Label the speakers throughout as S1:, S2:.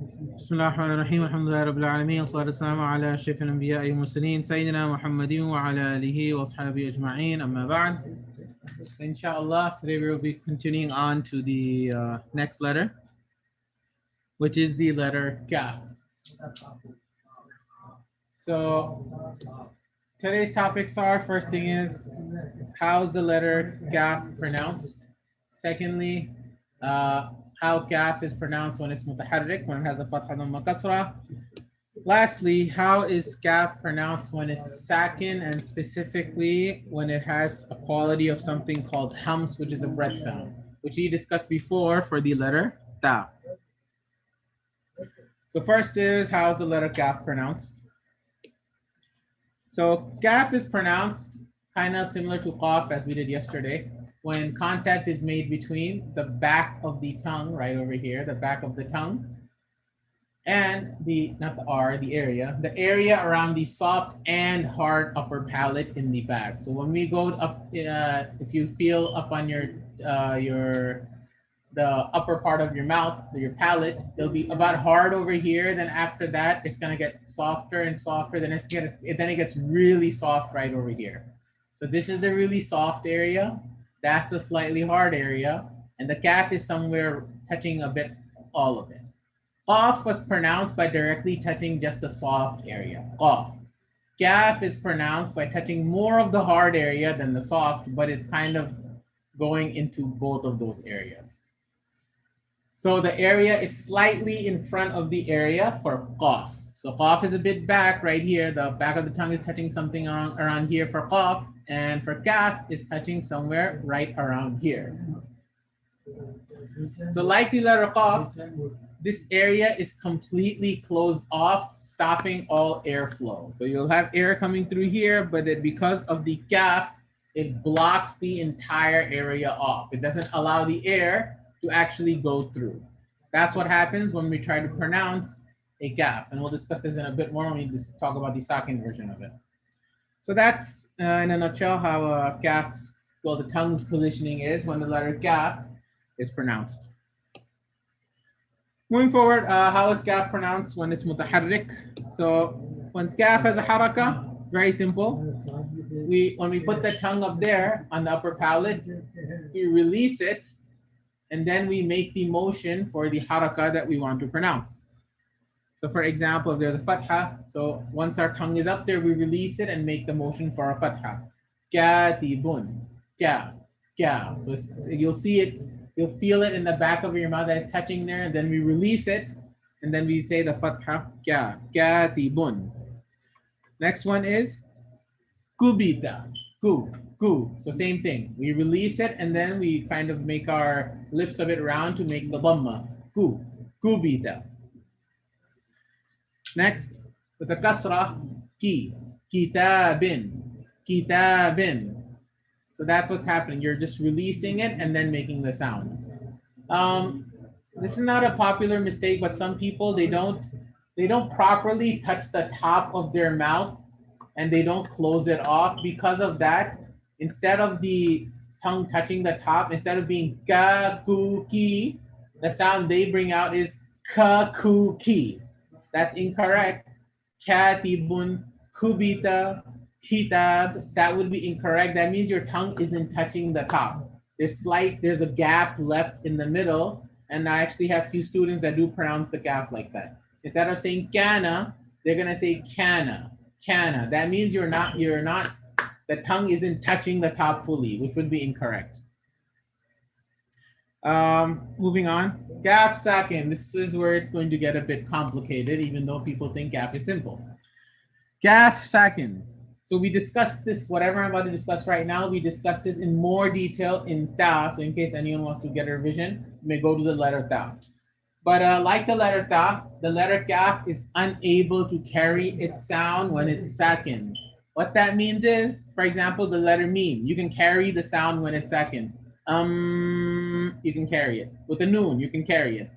S1: بسم الله الرحمن الرحيم الحمد لله رب العالمين والصلاة والسلام على أشرف الأنبياء والمرسلين سيدنا محمد وعلى آله وأصحابه أجمعين أما بعد. So inshallah, today we will be continuing on to the next letter, which is the letter Kaf. So today's topics are, first thing is, how's the letter Kaf pronounced? Secondly, how Kaf is pronounced when it's mutaharrik, when it has a fatha dhamma kasra. Lastly, how is Kaf pronounced when it's sakin, and specifically when it has a quality of something called hams, which is a breath sound, which we discussed before for the letter Ta. So first is, how's the letter Kaf pronounced? So Kaf is pronounced kind of similar to Qaf as we did yesterday, when contact is made between the back of the tongue, right over here, the back of the tongue, and not the R, the area around the soft and hard upper palate in the back. So when we go up, if you feel up on the upper part of your mouth, your palate, it'll be about hard over here. Then after that, it's gonna get softer and softer. Then it gets really soft right over here. So this is the really soft area. That's the slightly hard area, and the calf is somewhere touching a bit all of it. Qaf was pronounced by directly touching just the soft area. Qaf. Kaf is pronounced by touching more of the hard area than the soft, but it's kind of going into both of those areas. So the area is slightly in front of the area for Qaf. So Qaf is a bit back right here. The back of the tongue is touching something around here for Qaf, and for Kaf is touching somewhere right around here. So like the letter Qaf, this area is completely closed off, stopping all airflow. So you'll have air coming through here, but because of the Kaf, it blocks the entire area off. It doesn't allow the air to actually go through. That's what happens when we try to pronounce a Kaf. And we'll discuss this in a bit more when we just talk about the sakin version of it. So that's, in a nutshell, how the tongue's positioning is when the letter Kaf is pronounced. Moving forward, how is Kaf pronounced when it's mutaharrik? So when Kaf has a haraka, very simple. When we put the tongue up there on the upper palate, we release it, and then we make the motion for the haraka that we want to pronounce. So for example, if there's a fatha, so once our tongue is up there, we release it and make the motion for a fatha. Katibun, ka. So you'll see it. You'll feel it in the back of your mouth that is touching there, and then we release it, and then we say the fatha, katibun. Next one is kubita, ku. So same thing. We release it, and then we kind of make our lips a bit round to make the dhamma, kubita. Next, with the kasra, kitabin. So that's what's happening. You're just releasing it and then making the sound. This is not a popular mistake, but some people, they don't properly touch the top of their mouth, and they don't close it off. Because of that, instead of the tongue touching the top, instead of being ka ku ki, the sound they bring out is ka ku ki. That's incorrect. Katibun, kubita, kitab, that would be incorrect. That means your tongue isn't touching the top. There's a gap left in the middle, and I actually have few students that do pronounce the gap like that. Instead of saying kana, they're gonna say kana. That means you're not, the tongue isn't touching the top fully, which would be incorrect. Moving on, Gaffe Second. This is where it's going to get a bit complicated, even though people think Gaffe is simple. Gaffe Second. So we discussed this, whatever I'm about to discuss right now, we discussed this in more detail in Ta. So in case anyone wants to get a revision, you may go to the letter Ta. But like the letter Ta, the letter Kaf is unable to carry its sound when it's second. What that means is, for example, the letter Mim, you can carry the sound when it's second. You can carry it. With the Noon, you can carry it.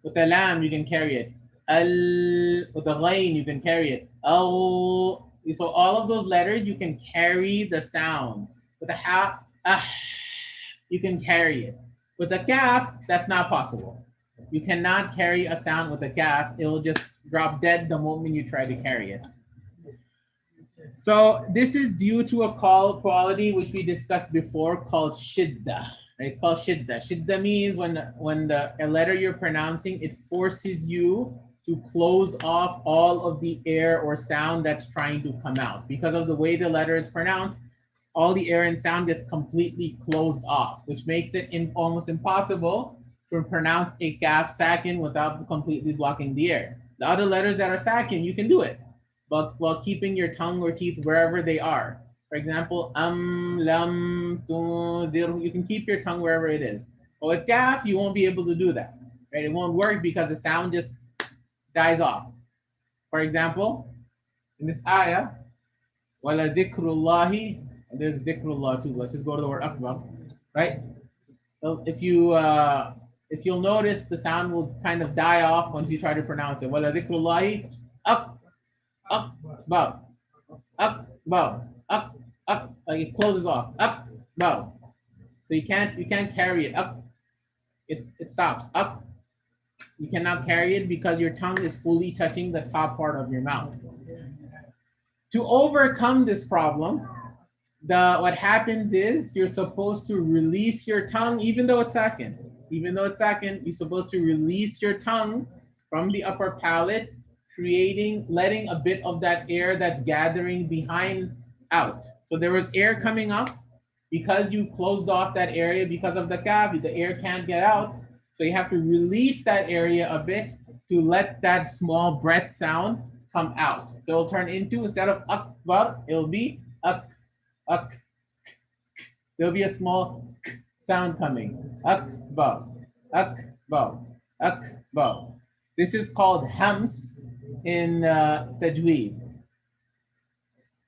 S1: With the Lam, you can carry it. With the Ghain, you can carry it. So all of those letters, you can carry the sound. With the Ha, you can carry it. With the Kaf, that's not possible. You cannot carry a sound with a kaf. It will just drop dead the moment you try to carry it. So this is due to a quality which we discussed before called shidda. Right? It's called shidda. Shidda means when a letter you're pronouncing, it forces you to close off all of the air or sound that's trying to come out. Because of the way the letter is pronounced, all the air and sound gets completely closed off, which makes it almost impossible to pronounce a Kaaf Second without completely blocking the air. The other letters that are second, you can do it, but while keeping your tongue or teeth wherever they are. For example, lam, tu, dir, you can keep your tongue wherever it is. But with Kaaf, you won't be able to do that. Right? It won't work because the sound just dies off. For example, in this ayah, wala dhikrullahi, there's dhikrullah too. Let's just go to the word akbar, right? So if you'll notice, the sound will kind of die off once you try to pronounce it. Wala dhikrullahi, akbar, akbar, up, like it closes off. Up, bow. So you can't carry it up. It stops. Up. You cannot carry it because your tongue is fully touching the top part of your mouth. To overcome this problem, what happens is you're supposed to release your tongue, even though it's second. Even though it's second, you're supposed to release your tongue from the upper palate, letting a bit of that air that's gathering behind out. So there was air coming up because you closed off that area because of the Kaaf, the air can't get out. So you have to release that area a bit to let that small breath sound come out. So it'll turn into, instead of akbar, it'll be ak. There'll be a small sound coming. Akbar, akbar, akbar. This is called hams in Tajweed.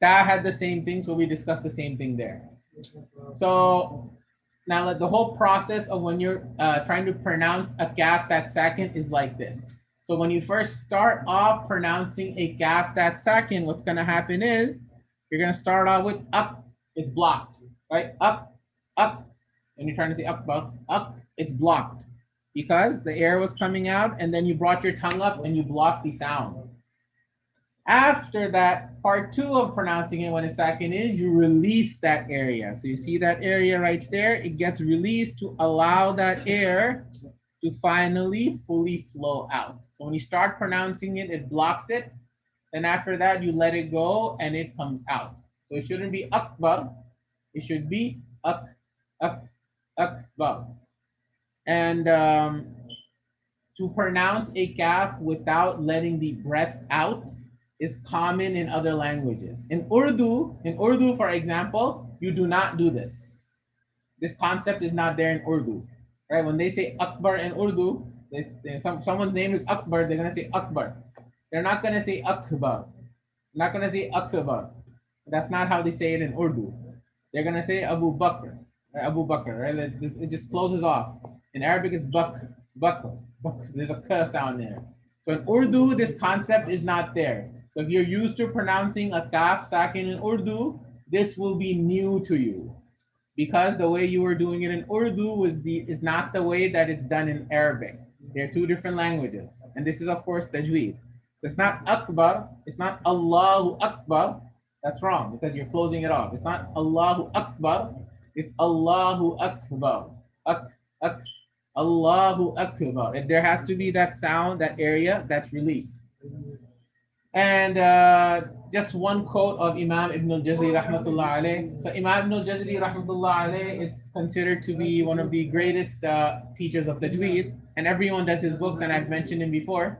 S1: Ta had the same thing, so we discussed the same thing there. So now the whole process of when you're trying to pronounce a Kaaf that second is like this. So when you first start off pronouncing a Kaaf that second, what's going to happen is you're going to start off with up. It's blocked, right? Up. And you're trying to say up. It's blocked because the air was coming out and then you brought your tongue up and you blocked the sound. After that, part two of pronouncing it when it's second is you release that area. So you see that area right there, it gets released to allow that air to finally fully flow out. So when you start pronouncing it, it blocks it. Then after that, you let it go and it comes out. So it shouldn't be akbar, it should be akbar. And to pronounce a Kaaf without letting the breath out is common in other languages. In Urdu, for example, you do not do this. This concept is not there in Urdu, right? When they say Akbar in Urdu, someone's name is Akbar, they're gonna say Akbar. They're not gonna say Akbar. They're not gonna say Akbar. That's not how they say it in Urdu. They're gonna say Abu Bakr, or Abu Bakr, right? It just closes off. In Arabic, it's Bakr. There's a K sound there. So in Urdu, this concept is not there. So if you're used to pronouncing a Kaaf Second in Urdu, this will be new to you because the way you were doing it in Urdu is not the way that it's done in Arabic. They're two different languages. And this is, of course, Tajweed. So it's not Akbar, it's not Allahu Akbar. That's wrong because you're closing it off. It's not Allahu Akbar, it's Allahu Akbar. Allahu Akbar. There has to be that sound, that area that's released. And just one quote of Imam AlJazeera rahmatullah alayh. So Imam AlJazeera rahmatullah alayh, it's considered to be one of the greatest teachers of Tajweed, and everyone does his books, and I've mentioned him before.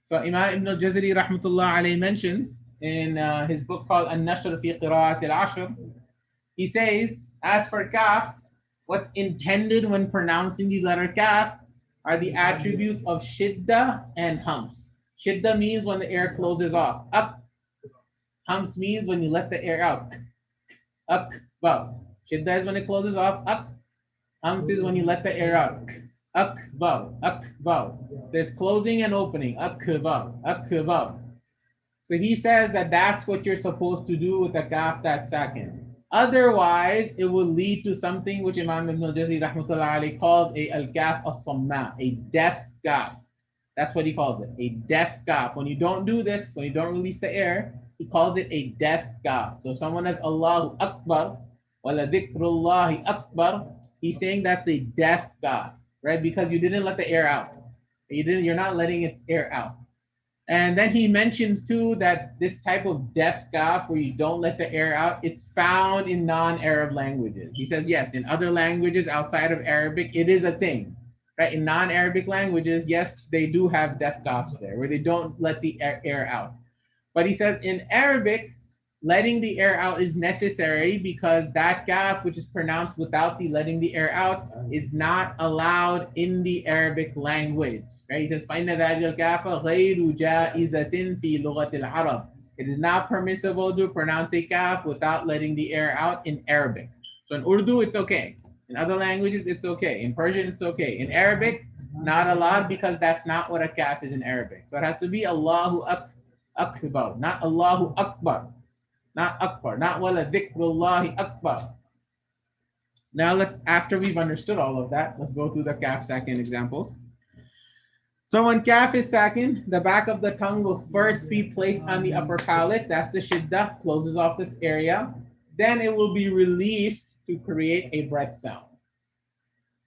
S1: So Imam AlJazeera rahmatullah alayh mentions in his book called An-Nashr fi Qira'at al-Ashr, he says, as for Kaaf, what's intended when pronouncing the letter Kaaf are the attributes of shidda and hams. Shidda means when the air closes off. Up. Hams means when you let the air out. Up. Bow. Shidda is when it closes off. Up. Hams is when you let the air out. Up. Bow. Up. Bow. There's closing and opening. Up. Bow. Up. Bow. So he says that that's what you're supposed to do with the Kaaf that second. Otherwise, it will lead to something which Imam AlJazeera rahmatullah alayhi calls a al-gaf as-samma, a deaf gaf. That's what he calls it, a deaf gaf. When you don't do this, when you don't release the air, he calls it a deaf gaf. So if someone has Allahu Akbar, wala dhikrullahi Akbar, he's saying that's a deaf gaf, right? Because you didn't let the air out. You're not letting its air out. And then he mentions too that this type of deaf gaf where you don't let the air out, it's found in non-Arab languages. He says, yes, in other languages outside of Arabic, it is a thing. Right? In non-Arabic languages, yes, they do have deaf gafs there where they don't let the air out. But he says in Arabic, letting the air out is necessary because that gaf, which is pronounced without the letting the air out, is not allowed in the Arabic language. Right? He says, فَإِنَّ ذَلِكَ الْكَافَ غَيْرُ جَائِزَةٍ فِي لُغَةِ الْعَرَبِ. It is not permissible to pronounce a kaf without letting the air out in Arabic. So in Urdu, it's okay. In other languages, it's okay. In Persian, it's okay. In Arabic, not allowed because that's not what a kaf is in Arabic. So it has to be Allahu Akbar, not Allahu Akbar. Not Akbar, not wala dhikrullahi Akbar. Now let's, after we've understood all of that, let's go through the Kaaf Second examples. So when Kaaf is second, the back of the tongue will first be placed on the upper palate. That's the shiddah, closes off this area. Then it will be released to create a breath sound.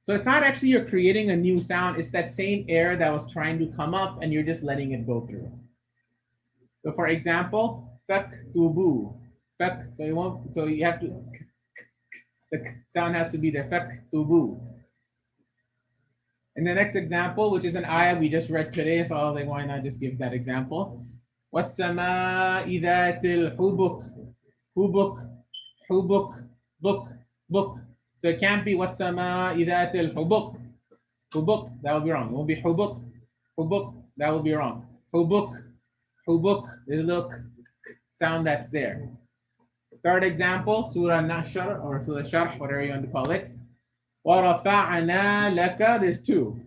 S1: So it's not actually you're creating a new sound, it's that same air that was trying to come up and you're just letting it go through. So for example, faktubu. So you have to, the sound has to be there, faktubu. And the next example, which is an ayah we just read today, so I was like, why not just give that example? وَالسَّمَاءِ ذَاتِ الْحُبُكِ Hubuk, book. So it can't be وَالسَّمَاءِ ذَاتِ الْحُبُكِ Hubuk, that will be wrong. It will be hubuk, that will be wrong. Hubuk, there's a little sound that's there. Third example, Surah Nashr or Surah Sharh, whatever you want to call it. وَرَفَعْنَا لَكَ, there's two.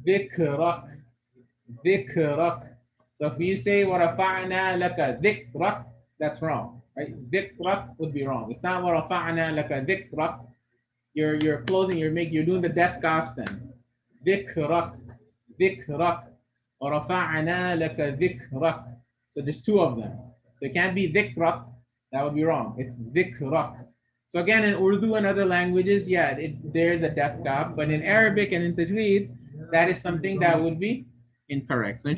S1: ذِكْرَكَ. So if you say وَرَفَعْنَا لَكَ ذِكْرَكَ, that's wrong, right? ذِكْرَكَ would be wrong. It's not وَرَفَعْنَا لَكَ ذِكْرَكَ. You're closing, you're doing the deaf gafs then. ذِكْرَكَ. وَرَفَعْنَا لَكَ ذِكْرَكَ. So there's two of them. So it can't be ذِكْرَكَ, that would be wrong. It's ذِكْرَكَ. So again, in Urdu and other languages, yeah, there's a deaf gaf, but in Arabic and in Tajweed, that is something that would be incorrect. So